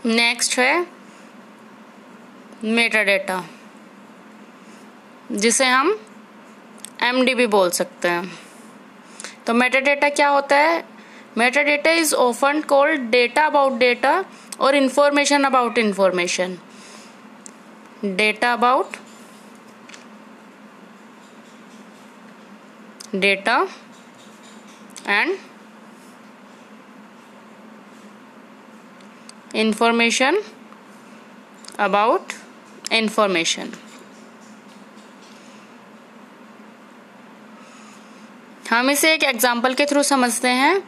Next है metadata, जिसे हम MD भी बोल सकते हैं। तो मेटाडेटा क्या होता है? Metadata is often called data about data और information about information. Data about data and information about information. हम इसे एक एग्जाम्पल के थ्रू समझते हैं।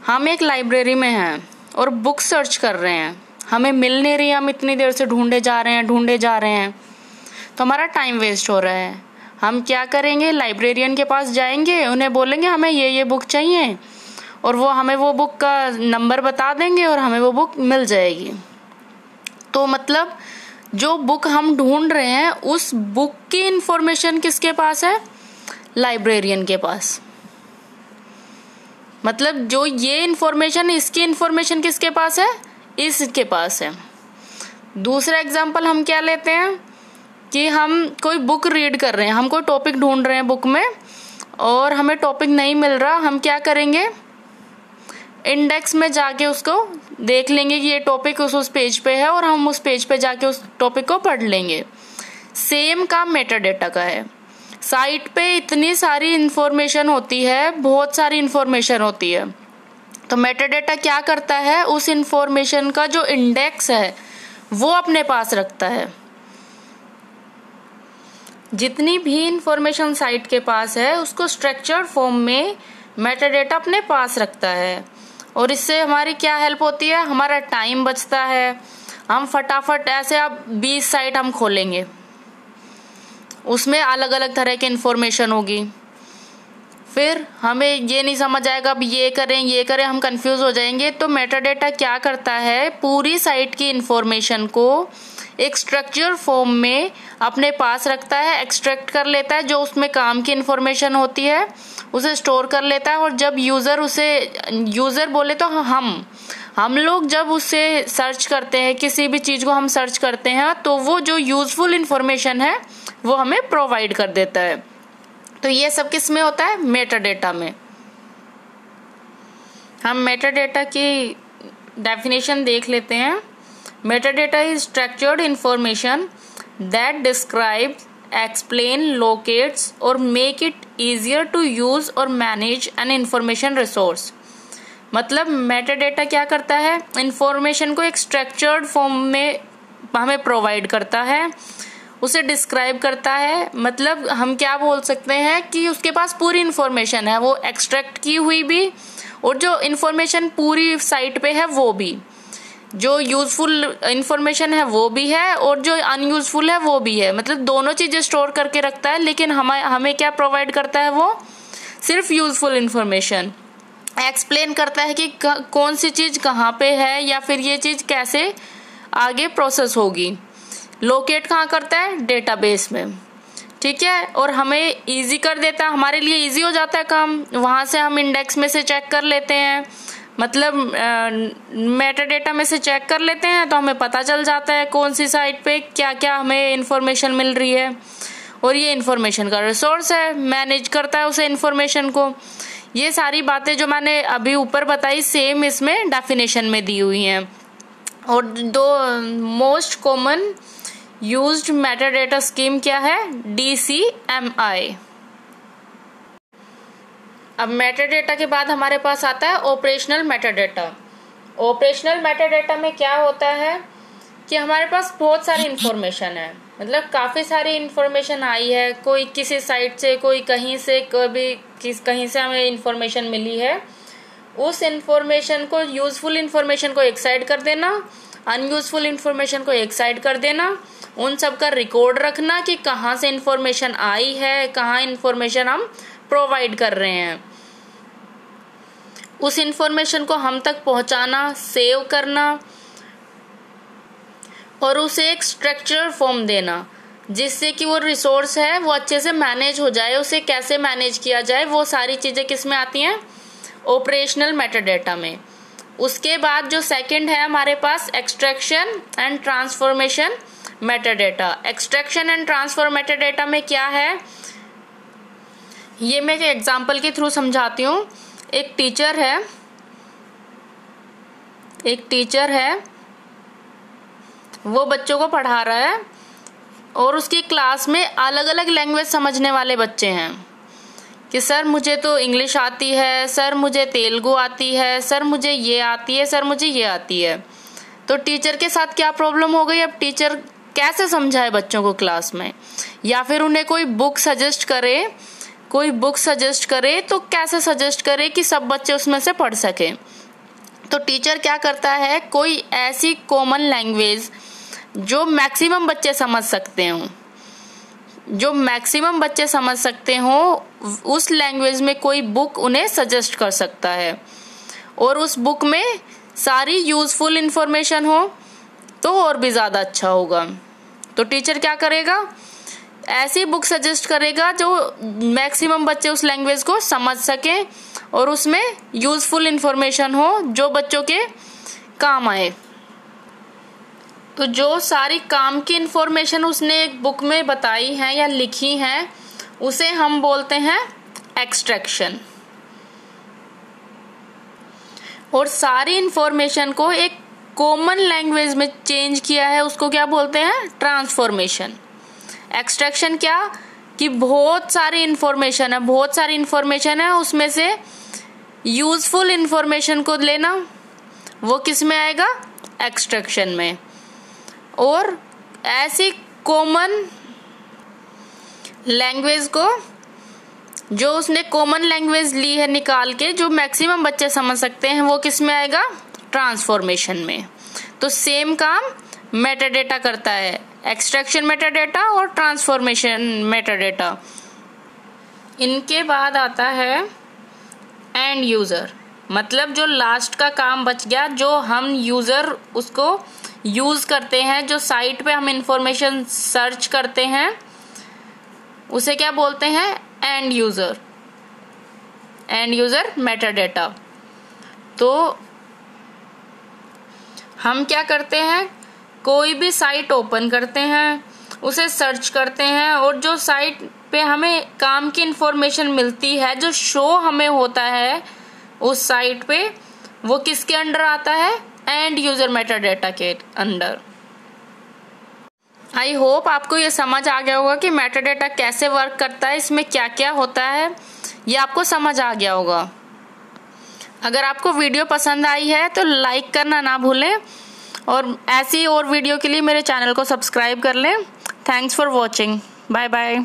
हम एक लाइब्रेरी में हैं और बुक सर्च कर रहे हैं, हमें मिल नहीं रही, हम इतनी देर से ढूंढे जा रहे हैं, तो हमारा टाइम वेस्ट हो रहा है। हम क्या करेंगे? लाइब्रेरियन के पास जाएंगे, उन्हें बोलेंगे हमें ये बुक चाहिए, और वो हमें वो बुक का नंबर बता देंगे और हमें वो बुक मिल जाएगी। तो मतलब जो बुक हम ढूंढ रहे हैं उस बुक की इंफॉर्मेशन किसके पास है? लाइब्रेरियन के पास। मतलब जो ये इंफॉर्मेशन, इसकी इंफॉर्मेशन किसके पास है? इसके पास है। दूसरा एग्जांपल हम क्या लेते हैं कि हम कोई बुक रीड कर रहे हैं, हम कोई टॉपिक ढूंढ रहे हैं बुक में और हमें टॉपिक नहीं मिल रहा। हम क्या करेंगे? इंडेक्स में जाके उसको देख लेंगे कि ये टॉपिक उस पेज पे है और हम उस पेज पे जाके उस टॉपिक को पढ़ लेंगे। सेम काम मेटाडेटा का है। साइट पे इतनी सारी इंफॉर्मेशन होती है, बहुत सारी इंफॉर्मेशन होती है। तो मेटाडेटा क्या करता है? उस इंफॉर्मेशन का जो इंडेक्स है वो अपने पास रखता है। जितनी भी इंफॉर्मेशन साइट के पास है उसको स्ट्रक्चर्ड फॉर्म में मेटाडेटा अपने पास रखता है, और इससे हमारी क्या हेल्प होती है? हमारा टाइम बचता है। हम फटाफट ऐसे अब 20 साइट हम खोलेंगे, उसमें अलग अलग तरह की इंफॉर्मेशन होगी, फिर हमें ये नहीं समझ आएगा अब ये करें, हम कंफ्यूज हो जाएंगे। तो मेटाडेटा क्या करता है? पूरी साइट की इंफॉर्मेशन को एक स्ट्रक्चर फॉर्म में अपने पास रखता है, एक्सट्रैक्ट कर लेता है, जो उसमें काम की इंफॉर्मेशन होती है उसे स्टोर कर लेता है, और जब यूजर बोले तो हम लोग जब उसे सर्च करते हैं, किसी भी चीज को हम सर्च करते हैं, तो वो जो यूजफुल इंफॉर्मेशन है वो हमें प्रोवाइड कर देता है। तो ये सब किस में होता है? मेटाडेटा में। हम मेटाडेटा की डेफिनेशन देख लेते हैं। Metadata is structured information that describe, explain, locates और make it easier to use और मैनेज एन इंफॉर्मेशन रिसोर्स। मतलब मेटाडेटा क्या करता है? इंफॉर्मेशन को एक स्ट्रक्चर्ड फॉर्म में हमें प्रोवाइड करता है, उसे डिस्क्राइब करता है। मतलब हम क्या बोल सकते हैं कि उसके पास पूरी इंफॉर्मेशन है, वो एक्सट्रैक्ट की हुई भी, और जो इंफॉर्मेशन पूरी साइट पे है वो भी, जो यूजफुल इंफॉर्मेशन है वो भी है और जो अनयूजफुल है वो भी है। मतलब दोनों चीजें स्टोर करके रखता है, लेकिन हमें क्या प्रोवाइड करता है? वो सिर्फ यूजफुल इंफॉर्मेशन। एक्सप्लेन करता है कि कौन सी चीज कहाँ पे है या फिर ये चीज कैसे आगे प्रोसेस होगी। लोकेट कहाँ करता है? डेटाबेस में, ठीक है। और हमें इजी कर देता है, हमारे लिए इजी हो जाता है काम, वहां से हम इंडेक्स में से चेक कर लेते हैं, मतलब मेटाडेटा में से चेक कर लेते हैं, तो हमें पता चल जाता है कौन सी साइट पे क्या क्या हमें इंफॉर्मेशन मिल रही है, और ये इंफॉर्मेशन का रिसोर्स है, मैनेज करता है उसे इंफॉर्मेशन को। ये सारी बातें जो मैंने अभी ऊपर बताई सेम इसमें डेफिनेशन में दी हुई हैं। और दो most common used metadata scheme क्या है? DCMI। अब मेटाडेटा के बाद हमारे पास आता है ऑपरेशनल मेटाडेटा। ऑपरेशनल मेटाडेटा में क्या होता है कि हमारे पास बहुत सारी इंफॉर्मेशन है, मतलब काफी सारी इंफॉर्मेशन आई है, कोई किसी साइट से, कोई कहीं से, कहीं से हमें इंफॉर्मेशन मिली है। उस इंफॉर्मेशन को, यूजफुल इंफॉर्मेशन को एक साइड कर देना, अनयूजफुल इंफॉर्मेशन को एक साइड कर देना, उन सब का रिकॉर्ड रखना कि कहाँ से इंफॉर्मेशन आई है, कहाँ इंफॉर्मेशन हम प्रोवाइड कर रहे हैं, उस इंफॉर्मेशन को हम तक पहुंचाना, सेव करना और उसे एक स्ट्रक्चर फॉर्म देना, जिससे कि वो रिसोर्स है वो अच्छे से मैनेज हो जाए। उसे कैसे मैनेज किया जाए वो सारी चीजें किस में आती हैं? ऑपरेशनल मेटाडेटा में। उसके बाद जो सेकंड है हमारे पास extraction and transformation metadata. Extraction and transfer metadata में क्या है, ये मैं एक एग्जांपल के थ्रू समझाती हूँ। एक टीचर है, वो बच्चों को पढ़ा रहा है और उसकी क्लास में अलग अलग लैंग्वेज समझने वाले बच्चे हैं कि सर मुझे तो इंग्लिश आती है, सर मुझे तेलुगु आती है, सर मुझे ये आती है, सर मुझे ये आती है। तो टीचर के साथ क्या प्रॉब्लम हो गई, अब टीचर कैसे समझाए बच्चों को क्लास में, या फिर उन्हें कोई बुक सजेस्ट करे तो कैसे सजेस्ट करे कि सब बच्चे उसमें से पढ़ सके। तो टीचर क्या करता है, कोई ऐसी कॉमन लैंग्वेज जो मैक्सिमम बच्चे समझ सकते हो उस लैंग्वेज में कोई बुक उन्हें सजेस्ट कर सकता है, और उस बुक में सारी यूजफुल इंफॉर्मेशन हो तो और भी ज्यादा अच्छा होगा। तो टीचर क्या करेगा, ऐसी बुक सजेस्ट करेगा जो मैक्सिमम बच्चे उस लैंग्वेज को समझ सकें और उसमें यूजफुल इंफॉर्मेशन हो जो बच्चों के काम आए। तो जो सारी काम की इंफॉर्मेशन उसने एक बुक में बताई है या लिखी है, उसे हम बोलते हैं एक्सट्रैक्शन। और सारी इंफॉर्मेशन को एक कॉमन लैंग्वेज में चेंज किया है, उसको क्या बोलते हैं, ट्रांसफॉर्मेशन। एक्सट्रैक्शन क्या, कि बहुत सारी इंफॉर्मेशन है, उसमें से यूजफुल इंफॉर्मेशन को लेना, वो किस में आएगा, एक्सट्रैक्शन में। और ऐसी कॉमन लैंग्वेज को, जो उसने कॉमन लैंग्वेज ली है निकाल के, जो मैक्सिमम बच्चे समझ सकते हैं, वो किस में आएगा, ट्रांसफॉर्मेशन में। तो सेम काम मेटाडेटा करता है, एक्सट्रैक्शन मेटाडेटा और ट्रांसफॉर्मेशन मेटाडेटा। इनके बाद आता है एंड यूजर, मतलब जो लास्ट का काम बच गया, जो हम यूजर उसको यूज करते हैं, जो साइट पे हम इंफॉर्मेशन सर्च करते हैं, उसे क्या बोलते हैं, एंड यूजर मेटाडेटा। तो हम क्या करते हैं, कोई भी साइट ओपन करते हैं, उसे सर्च करते हैं, और जो साइट पे हमें काम की इंफॉर्मेशन मिलती है, जो शो हमें होता है उस साइट पे, वो किसके अंडर आता है, एंड यूजर मेटाडेटा के अंडर। आई होप आपको ये समझ आ गया होगा कि मेटाडेटा कैसे वर्क करता है, इसमें क्या क्या होता है, ये आपको समझ आ गया होगा। अगर आपको वीडियो पसंद आई है तो लाइक करना ना भूलें, और ऐसी और वीडियो के लिए मेरे चैनल को सब्सक्राइब कर लें। Thanks for watching, bye bye.